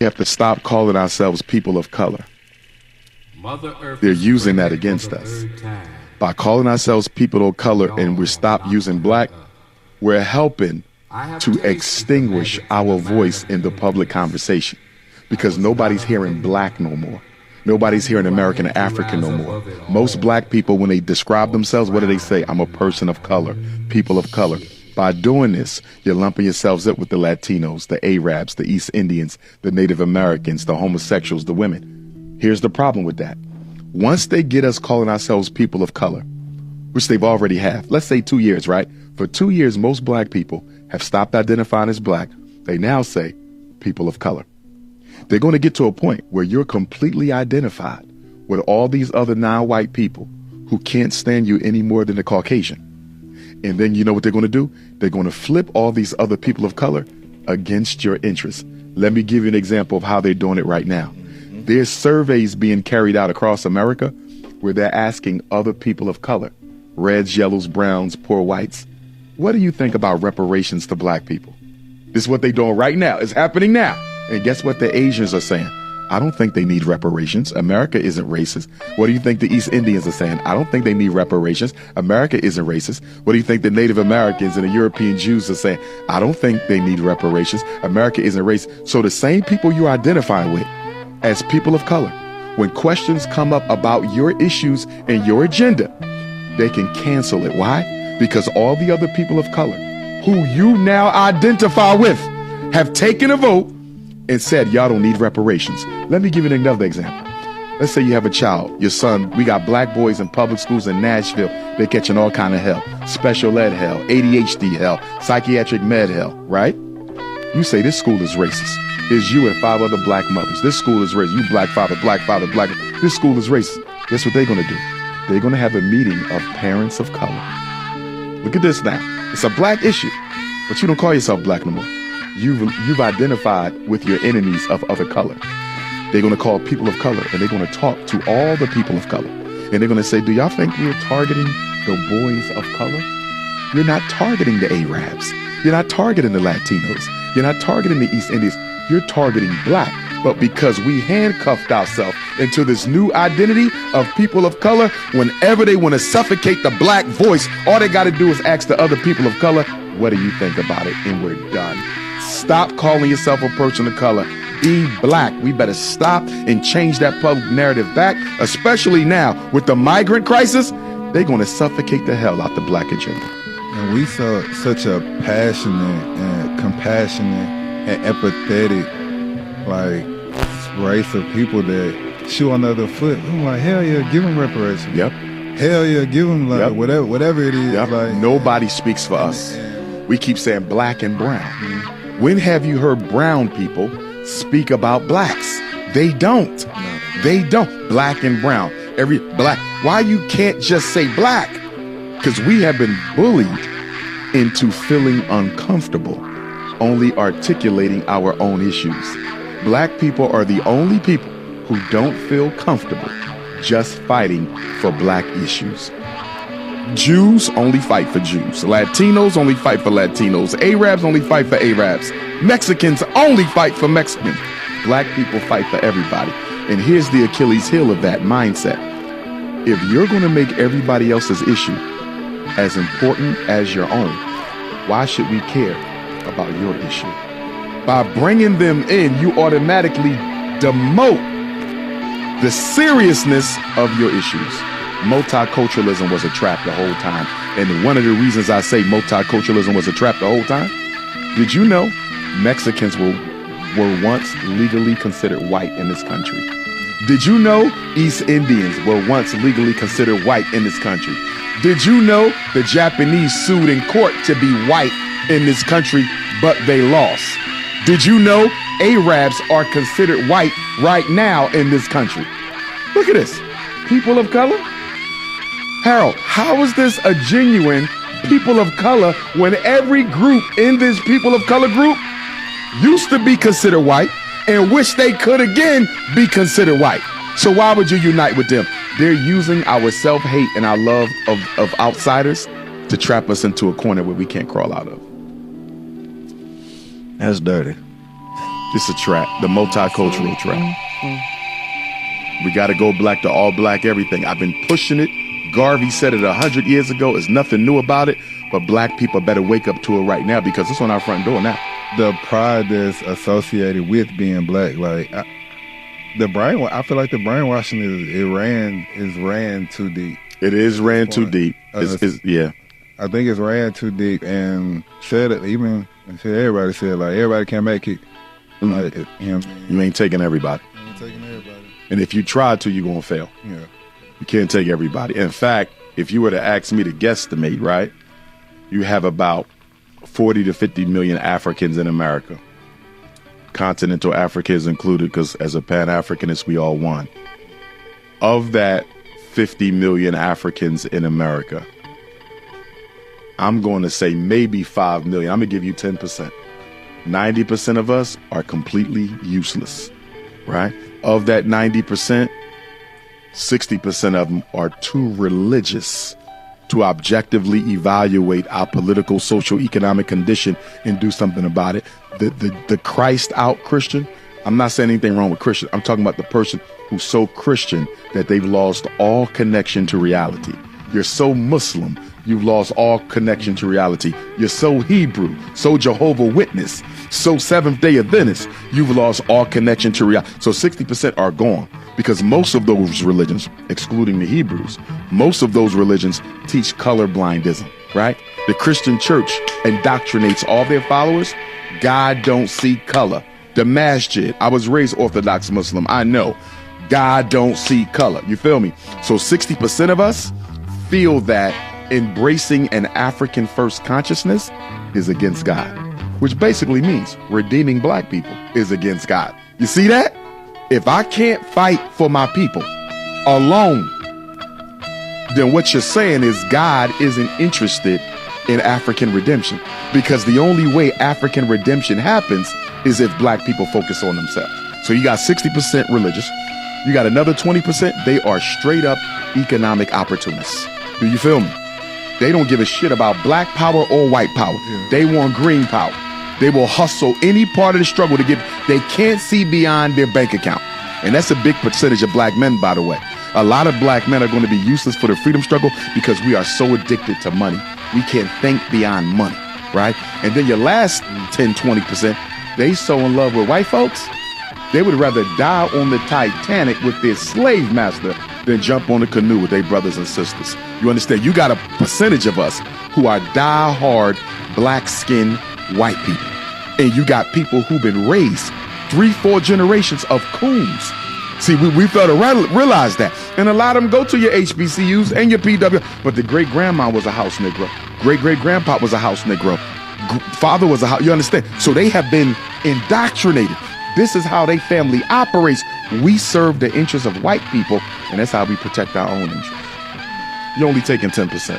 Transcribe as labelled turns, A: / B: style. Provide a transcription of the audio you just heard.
A: We have to stop calling ourselves people of color. They're using that against us. By calling ourselves people of color and we stop using black, we're helping to extinguish our voice in the public conversation because nobody's hearing black no more. Nobody's hearing American or African no more. Most black people, when they describe themselves, what do they say? I'm a person of color, people of color. By doing this, you're lumping yourselves up with the Latinos, the Arabs, the East Indians, the Native Americans, the homosexuals, the women. Here's the problem with that. Once they get us calling ourselves people of color, which they've already have, let's say 2 years, right? For 2 years, most black people have stopped identifying as black. They now say people of color. They're going to get to a point where you're completely identified with all these other non-white people who can't stand you any more than the Caucasian. And then you know what they're going to do? They're going to flip all these other people of color against your interests. Let me give you an example of how they're doing it right now. There's surveys being carried out across America where they're asking other people of color, reds, yellows, browns, poor whites, what do you think about reparations to black people? This is what they're doing right now. It's happening now. And guess what the Asians are saying? I don't think they need reparations. America isn't racist. What do you think the East Indians are saying? I don't think they need reparations. America isn't racist. What do you think the Native Americans and the European Jews are saying? I don't think they need reparations. America isn't racist. So the same people you identify with as people of color, when questions come up about your issues and your agenda, they can cancel it. Why? Because all the other people of color who you now identify with have taken a vote and said, y'all don't need reparations. Let me give you another example. Let's say you have a child, your son, we got black boys in public schools in Nashville. They're catching all kind of hell, special ed hell, ADHD hell, psychiatric med hell, right? You say this school is racist. There's you and 5 other black mothers. This school is racist. You black father, black. This school is racist. Guess what they're going to do? They're going to have a meeting of parents of color. Look at this now. It's a black issue, but you don't call yourself black no more. You've identified with your enemies of other color. They're going to call people of color, and they're going to talk to all the people of color. And they're going to say, do y'all think we're targeting the boys of color? You're not targeting the Arabs. You're not targeting the Latinos. You're not targeting the East Indians. You're targeting black. But because we handcuffed ourselves into this new identity of people of color, whenever they want to suffocate the black voice, all they got to do is ask the other people of color, what do you think about it? And we're done. Stop calling yourself a person of color. Be black. We better stop and change that public narrative back, especially now with the migrant crisis. They're going to suffocate the hell out the black agenda.
B: And we saw such a passionate and compassionate and empathetic, like, race of people that shoe on the other foot. I'm like, hell yeah, give them reparations.
A: Yep.
B: Hell yeah, give them like whatever it is.
A: Yep.
B: Like,
A: nobody speaks for us. We keep saying black and brown. When have you heard brown people speak about blacks? They don't.
B: No.
A: They don't. Black and brown. Every black. Why you can't just say black? Because we have been bullied into feeling uncomfortable, only articulating our own issues. Black people are the only people who don't feel comfortable just fighting for black issues. Jews only fight for Jews. Latinos only fight for Latinos. Arabs only fight for Arabs. Mexicans only fight for Mexicans. Black people fight for everybody. And here's the Achilles heel of that mindset. If you're going to make everybody else's issue as important as your own, why should we care about your issue? By bringing them in, you automatically demote the seriousness of your issues. Multiculturalism was a trap the whole time. And one of the reasons I say multiculturalism was a trap the whole time, did you know Mexicans were once legally considered white in this country? Did you know East Indians were once legally considered white in this country? Did you know the Japanese sued in court to be white in this country, but they lost? Did you know Arabs are considered white right now in this country? Look at this. People of color? Harold, how is this a genuine people of color when every group in this people of color group used to be considered white and wish they could again be considered white? So why would you unite with them? They're using our self-hate and our love of outsiders to trap us into a corner where we can't crawl out of.
C: That's dirty.
A: It's a trap, the multicultural trap. We got to go black to all black everything. I've been pushing it. Garvey said it 100 years ago. There's nothing new about it, but black people better wake up to it right now because it's on our front door now.
B: The pride that's associated with being black, like I feel like the brainwashing is ran too deep.
A: It is ran too deep. Yeah.
B: I think it's ran too deep, and everybody said like everybody can't make it. Like,
A: you ain't taking everybody. And if you try to, you're gonna fail.
B: Yeah.
A: You can't take everybody. In fact, if you were to ask me to guesstimate, right, you have about 40 to 50 million Africans in America. Continental Africa is included because as a Pan-Africanist, we all one. Of that 50 million Africans in America, I'm going to say maybe 5 million. I'm going to give you 10%. 90% of us are completely useless, right? Of that 90%, 60% of them are too religious to objectively evaluate our political, social, economic condition and do something about it. The Christ out Christian, I'm not saying anything wrong with Christian. I'm talking about the person who's so Christian that they've lost all connection to reality. You're so Muslim, you've lost all connection to reality. You're so Hebrew, so Jehovah Witness, so Seventh-day Adventist, you've lost all connection to reality. So 60% are gone because most of those religions, excluding the Hebrews, most of those religions teach colorblindism, right? The Christian church indoctrinates all their followers. God don't see color. The masjid, I was raised Orthodox Muslim. I know God don't see color. You feel me? So 60% of us feel that embracing an African first consciousness is against God, which basically means redeeming black people is against God. You see that? If I can't fight for my people alone, then what you're saying is God isn't interested in African redemption, because the only way African redemption happens is if black people focus on themselves. So you got 60% religious. You got another 20%. They are straight up economic opportunists. Do you feel me? They don't give a shit about black power or white power. Yeah. They want green power. They will hustle any part of the struggle to get. They can't see beyond their bank account. And that's a big percentage of black men, by the way. A lot of black men are going to be useless for the freedom struggle because we are so addicted to money. We can't think beyond money, right? And then your last 10, 20%, they so in love with white folks, they would rather die on the Titanic with their slave master than jump on a canoe with their brothers and sisters. You understand? You got a percentage of us who are die-hard, black-skinned white people. And you got people who've been raised 3-4 generations of coons. See, we fail to realize that. And a lot of them go to your HBCUs and your PW, but the great-grandma was a house Negro. Great-great-grandpa was a house Negro. Father was a house, you understand? So they have been indoctrinated. This is how their family operates. We serve the interests of white people, and that's how we protect our own interests. You're only taking 10%.